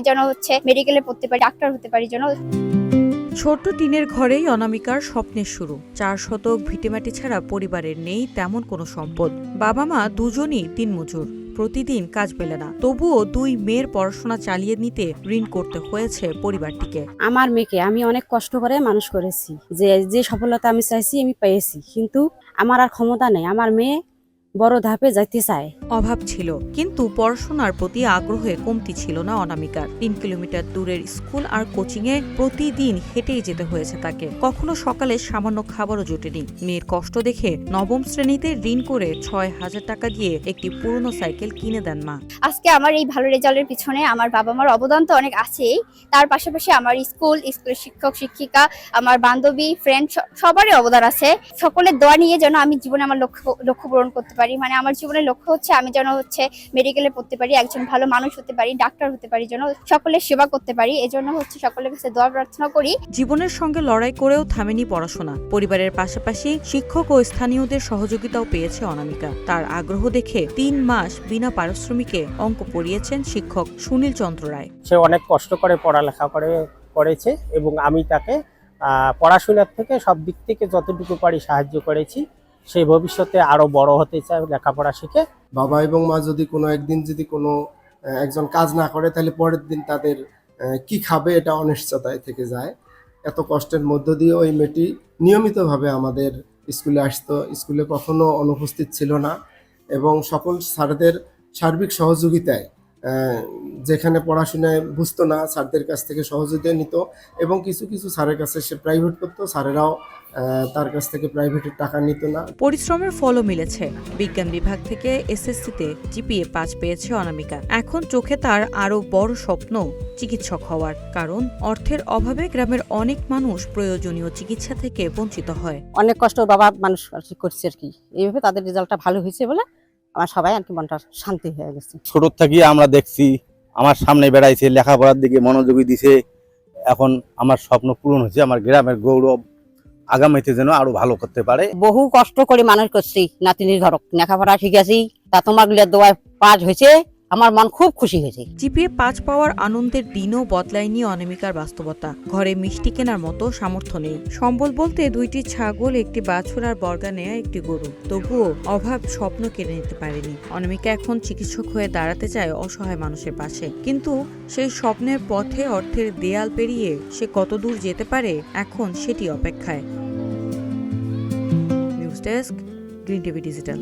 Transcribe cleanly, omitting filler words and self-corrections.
আমি যেন মেডিকেলে পড়তে পারি, ডাক্তার হতে পারি যেন। ছোট্ট টিনের ঘরেই অনামিকার স্বপ্নের শুরু। 4 শতক ভিটেমাটি ছাড়া পরিবারের নেই তেমন কোনো সম্পদ। বাবা মা দুজনই দিনমজুর, প্রতিদিন কাজ পেলে না। তবুও 2 মেয়ের পড়াশোনা চালিয়ে নিতে ঋণ করতে হয়েছে পরিবারটিকে। আমার মেয়েকে আমি অনেক কষ্ট করে মানুষ করেছি, যে সফলতা আমি চাইছি আমি পেয়েছি, কিন্তু আমার আর ক্ষমতা নেই। আমার মেয়ে বড় ধাপে যাইতে চায়। অভাব ছিল, কিন্তু পড়াশোনার প্রতি আগ্রহে কমতি ছিল না অনামিকার। 3 কিলোমিটার দূরের স্কুল আর কোচিংয়ে প্রতিদিন হেঁটেই যেতে হয়েছে তাকে। কখনো সকালে সামান্য খাবারও জোটেনি। মেয়ের কষ্ট দেখে নবম শ্রেণীতে ঋণ করে 6,000 টাকা দিয়ে একটি পুরনো সাইকেল কিনে দেন মা। আজকে আমার এই ভালো রেজাল্টের পিছনে আমার বাবা মার অবদান তো অনেক আছেই, তার পাশাপাশি আমার স্কুলের শিক্ষক শিক্ষিকা, আমার বান্ধবী, ফ্রেন্ড সবারই অবদান আছে। সকলের দোয়া নিয়ে যেন আমি জীবনে আমার লক্ষ্য পূরণ করতে পারি। মানে আমার জীবনের লক্ষ্য হচ্ছে আমি যেন মেডিকেলে পড়তে পারি, একজন ভালো মানুষ হতে পারি, ডাক্তার হতে পারি, যেন সকলের সেবা করতে পারি। এজন্য সকলের কাছে দোয়া প্রার্থনা করি। জীবনের সঙ্গে লড়াই করেও থামেনি পড়াশোনা। পরিবারের পাশাপাশি শিক্ষক ও স্থানীয়দের সহযোগিতাও পেয়েছে অনামিকা। তার আগ্রহ দেখে 3 মাস বিনা পারিশ্রমিকে অঙ্ক পড়িয়েছেন শিক্ষক সুনীল চন্দ্র রায়। সে অনেক কষ্ট করে পড়ালেখা করেছে এবং আমি তাকে পড়াশোনার থেকে সব দিক থেকে যতটুকু পারি সাহায্য করেছি। সে ভবিষ্যতে আরো বড় হতে চায় লেখাপড়া শিখে। বাবা এবং মা যদি কোনো একদিন কোনো একজন কাজ না করে, তাহলে পরের দিন তাদের কি খাবে এটা অনিশ্চয়তায় থেকে যায়। এত কষ্টের মধ্য দিয়ে ওই মেয়েটি নিয়মিতভাবে আমাদের স্কুলে আসতো। স্কুলে কখনো অনুপস্থিত ছিল না এবং সকল স্যারদের সার্বিক সহযোগিতায় যেখানে পড়াশোনায় বুঝতো না, স্যারদের কাছ থেকে সহযোগিতা নিত এবং কিছু কিছু স্যারের কাছে সে প্রাইভেট করতো, স্যারেরাও তার কাছ থেকে প্রাইভেটের টাকা নিত না। পরিশ্রমের ফলও মিলেছে। বিজ্ঞান বিভাগ থেকে এসএসসিতে জিপিএ 5 পেয়েছে অনামিকা। এখন চোখে তার আরো বড় স্বপ্ন চিকিৎসক হওয়ার। কারণ অর্থের অভাবে গ্রামের অনেক মানুষ প্রয়োজনীয় চিকিৎসা থেকে বঞ্চিত হয়। অনেক কষ্ট বাবা মানুষ করছে আর কি, এইভাবে তাদের রেজাল্টটা ভালো হয়েছে বলে আমার সবাই আর কি মনটা শান্তি হয়ে গেছে। ছোট থেকে আমরা দেখছি, আমার সামনে বেড়াইছে, লেখাপড়ার দিকে মনোযোগী দিছে। এখন আমার স্বপ্ন পূরণ হয়েছে। আমার গ্রামের গৌরব আগামীতে যেন আরো ভালো করতে পারে। বহু কষ্ট করে মানুষ করছি, নাতিনির ধরক লেখাপড়া ঠিক আছে, তা তোমার দোয়ায় পাস হয়েছে, আমার মন খুব খুশি হয়েছে। জিপিএ 5 পাওয়ার আনন্দের দিনও বদলায়নি অনামিকার বাস্তবতা। ঘরে মিষ্টি কেনার মতো সামর্থ্য নেই। সম্বল বলতে 2টি ছাগল, একটি বাছুর আর বর্গা নেয়া একটি গরু। তবুও অভাব স্বপ্ন কেড়ে নিতে পারেনি। অনামিকা এখন চিকিৎসক হয়ে দাঁড়াতে চায় অসহায় মানুষের পাশে। কিন্তু সেই স্বপ্নের পথে অর্থের দেয়াল পেরিয়ে সে কতদূর যেতে পারে, এখন সেটি অপেক্ষায়। News desk, green TV digital.